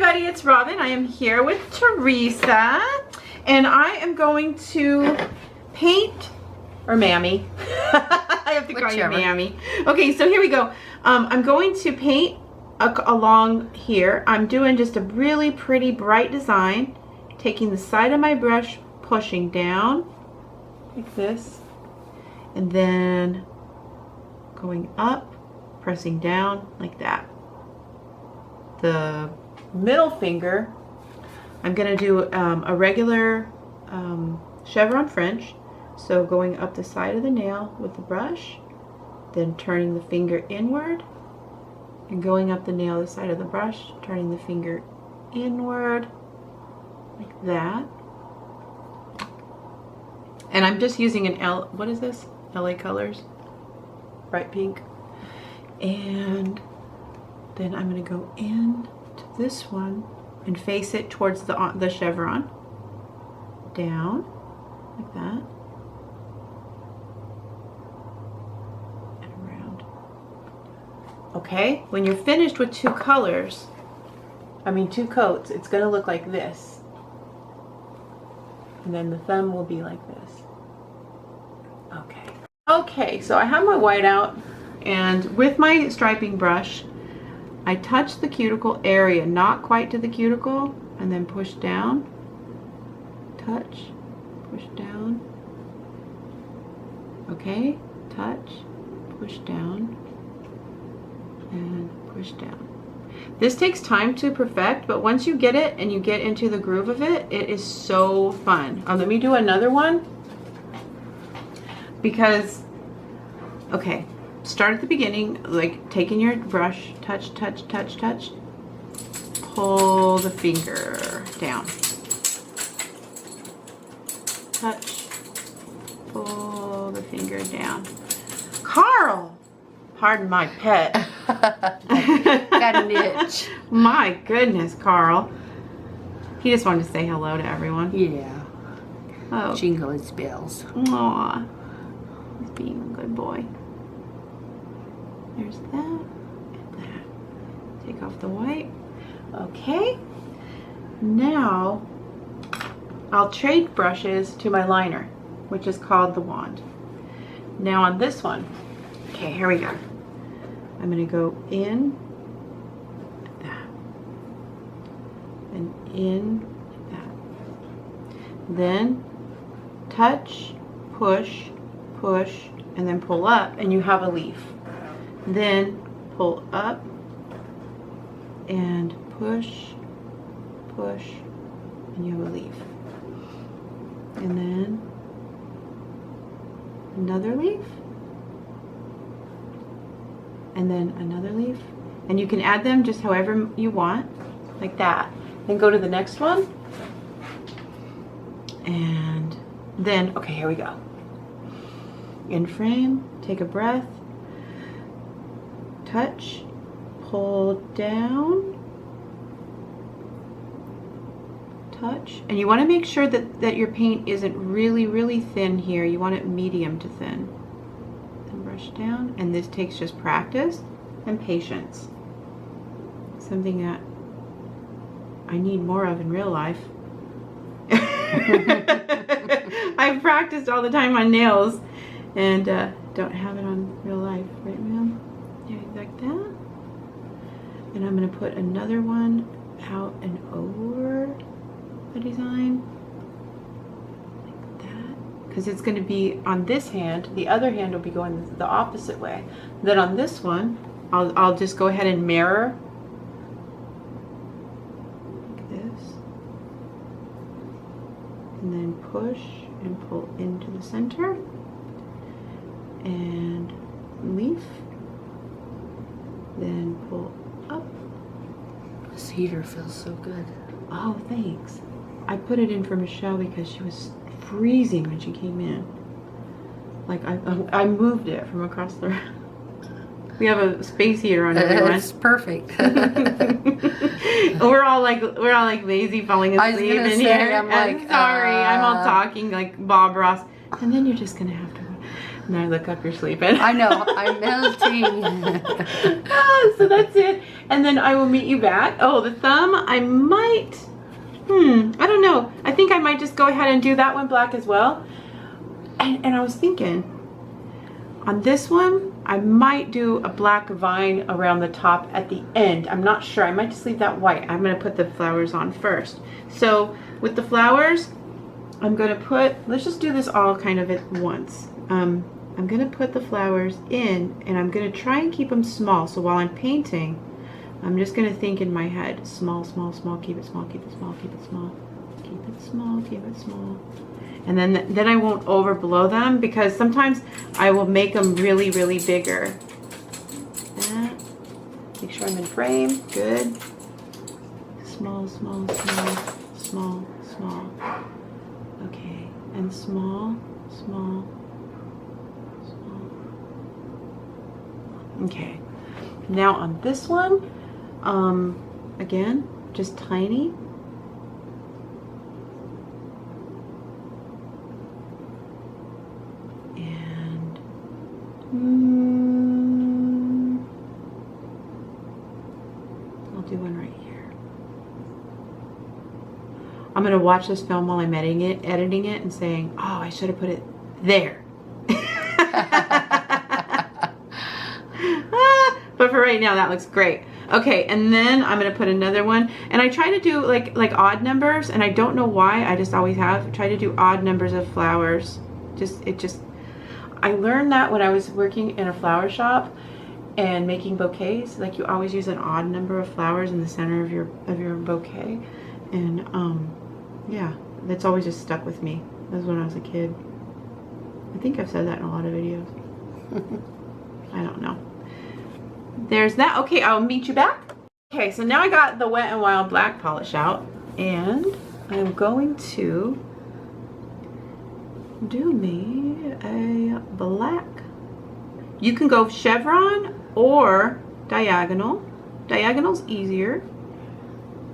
everybody, it's Robin. I am here with Teresa, and I am going to paint, or Mammy. I have to call you Mammy. Okay, so here we go. I'm going to paint along here. I'm doing just a really pretty bright design, taking the side of my brush, pushing down like this, and then going up, pressing down like that. The middle finger, I'm going to do a regular chevron French. So going up the side of the nail with the brush, then turning the finger inward, and going up the nail the side of the brush, turning the finger inward like that. And I'm just using an what is this? LA Colors, bright pink. And then I'm going to go in to this one and face it towards the chevron, down like that, and around. Okay, when you're finished with two coats, it's going to look like this, and then the thumb will be like this. Okay, so I have my white out, and with my striping brush I touch the cuticle area, not quite to the cuticle, and then push down, touch, push down, okay, touch, push down, and push down. This takes time to perfect, but once you get it and you get into the groove of it, it is so fun. Let me do another one, because, okay, start at the beginning, like taking your brush, touch, touch, touch, touch, pull the finger down, touch, pull the finger down. Carl, pardon my pet. Got an itch. My goodness, Carl. He just wanted to say hello to everyone. Yeah. Oh. Jingle his bells. Aw. He's being a good boy. There's that and that. Take off the white. Okay. Now I'll trade brushes to my liner, which is called the wand. Now on this one, okay, here we go. I'm going to go in like that, and in like that. Then touch, push, push, and then pull up, and you have a leaf. Then pull up and push, push, and you have a leaf. And then another leaf, and then another leaf. And you can add them just however you want, like that. Then go to the next one. And then, okay, here we go. In frame, take a breath. Touch, pull down, touch, and you want to make sure that your paint isn't really thin here. You want it medium to thin. Then brush down, and this takes just practice and patience. Something that I need more of in real life. I've practiced all the time on nails and don't have it on real life, right, ma'am? Yeah, like that. And I'm going to put another one out and over the design, like that, because it's going to be on this hand. The other hand will be going the opposite way. Then on this one, I'll just go ahead and mirror like this, and then push and pull into the center, and leaf. Then pull up. This heater feels so good. Oh, thanks. I put it in for Michelle because she was freezing when she came in. Like I moved it from across the room. We have a space heater on everyone. It's perfect. we're all like lazy falling asleep in here. I'm like, sorry, I'm all talking like Bob Ross. And then you're just gonna have to watch And I look up, you're sleeping. I know, I'm melting. So that's it. And then I will meet you back. Oh, the thumb, I might, I don't know. I think I might just go ahead and do that one black as well. And I was thinking, on this one, I might do a black vine around the top at the end. I'm not sure. I might just leave that white. I'm going to put the flowers on first. So with the flowers, I'm going to put, let's just do this all kind of at once. I'm going to put the flowers in, and I'm going to try and keep them small. So while I'm painting, I'm just going to think in my head, small, small, small, keep it small, keep it small, keep it small, keep it small, keep it small. And then I won't overblow them, because sometimes I will make them really, really bigger. That. Make sure I'm in frame. Good. Small, small, small, small, small. Okay. And small, small, small. Okay. Now on this one, again, just tiny. I'll do one right here. I'm going to watch this film while I'm editing it and saying, oh, I should have put it there. But for right now, that looks great. Okay, and then I'm going to put another one. And I try to do like odd numbers, and I don't know why. I just always have. Try to do odd numbers of flowers. I learned that when I was working in a flower shop and making bouquets. Like, you always use an odd number of flowers in the center of your bouquet. And yeah, that's always just stuck with me. That was when I was a kid. I think I've said that in a lot of videos. I don't know. There's that. Okay, I'll meet you back. Okay, so now I got the Wet n Wild black polish out, and I'm going to do me a black. You can go chevron or diagonal. Diagonal's easier.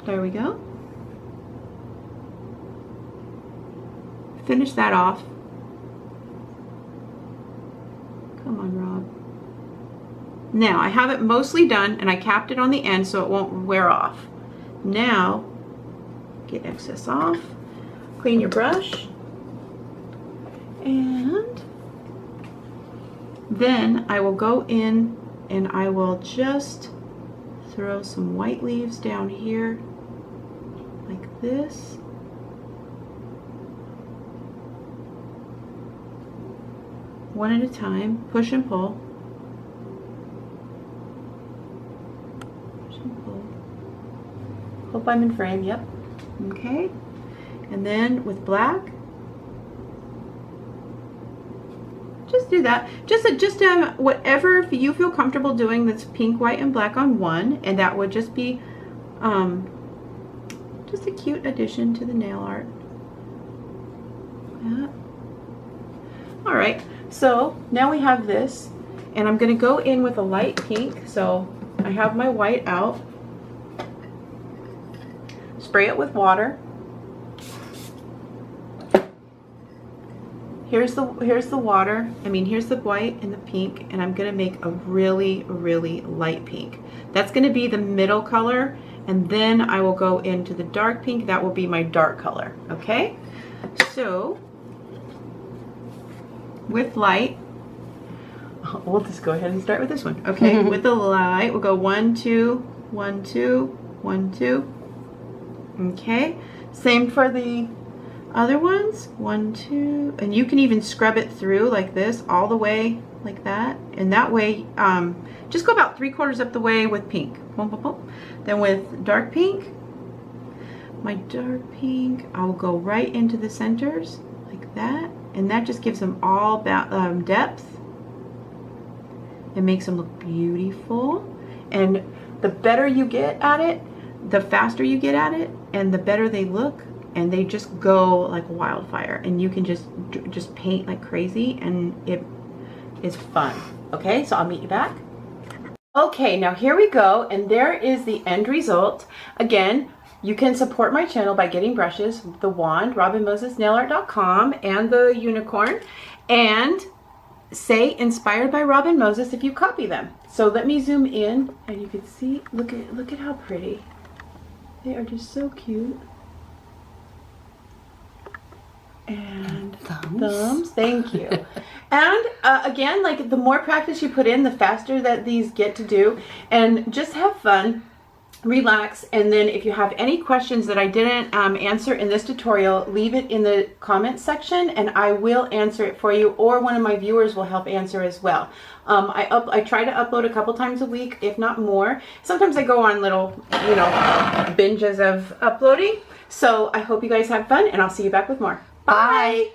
There we go. Finish that off. Come on, Rob. Now I have it mostly done, and I capped it on the end so it won't wear off. Now get excess off. Clean your brush. And then I will go in and I will just throw some white leaves down here like this. One at a time, push and pull. Push and pull. Hope I'm in frame, yep. Okay. And then with black, just do that. Just whatever you feel comfortable doing that's pink, white, and black on one, and that would just be just a cute addition to the nail art. Yeah. All right, so now we have this, and I'm going to go in with a light pink. So I have my white out. Spray it with water. Here's the water. Here's the white and the pink, and I'm gonna make a really, really light pink. That's gonna be the middle color, and then I will go into the dark pink. That will be my dark color, okay? So, with light, we'll just go ahead and start with this one. Okay, with the light, we'll go 1, 2, 1, 2, 1, 2. Okay, same for the other ones. 1, 2, and you can even scrub it through like this, all the way like that, and that way just go about 3/4 up the way with pink. Boom, boom, boom. Then with dark pink, my dark pink, I'll go right into the centers like that, and that just gives them all depth. It makes them look beautiful, and the better you get at it, the faster you get at it, and the better they look. And they just go like wildfire, and you can just paint like crazy, and it is fun. Okay, so I'll meet you back. Okay, now here we go, and there is the end result. Again, you can support my channel by getting brushes, the wand, robinmosesnailart.com, and the unicorn. And say inspired by Robin Moses if you copy them. So let me zoom in and you can see, look at how pretty. They are just so cute. And thumbs, thank you. And again, like the more practice you put in, the faster that these get to do. And just have fun, relax, and then if you have any questions that I didn't answer in this tutorial, leave it in the comments section and I will answer it for you, or one of my viewers will help answer as well. I try to upload a couple times a week, if not more. Sometimes I go on little, you know, binges of uploading. So I hope you guys have fun and I'll see you back with more. Bye.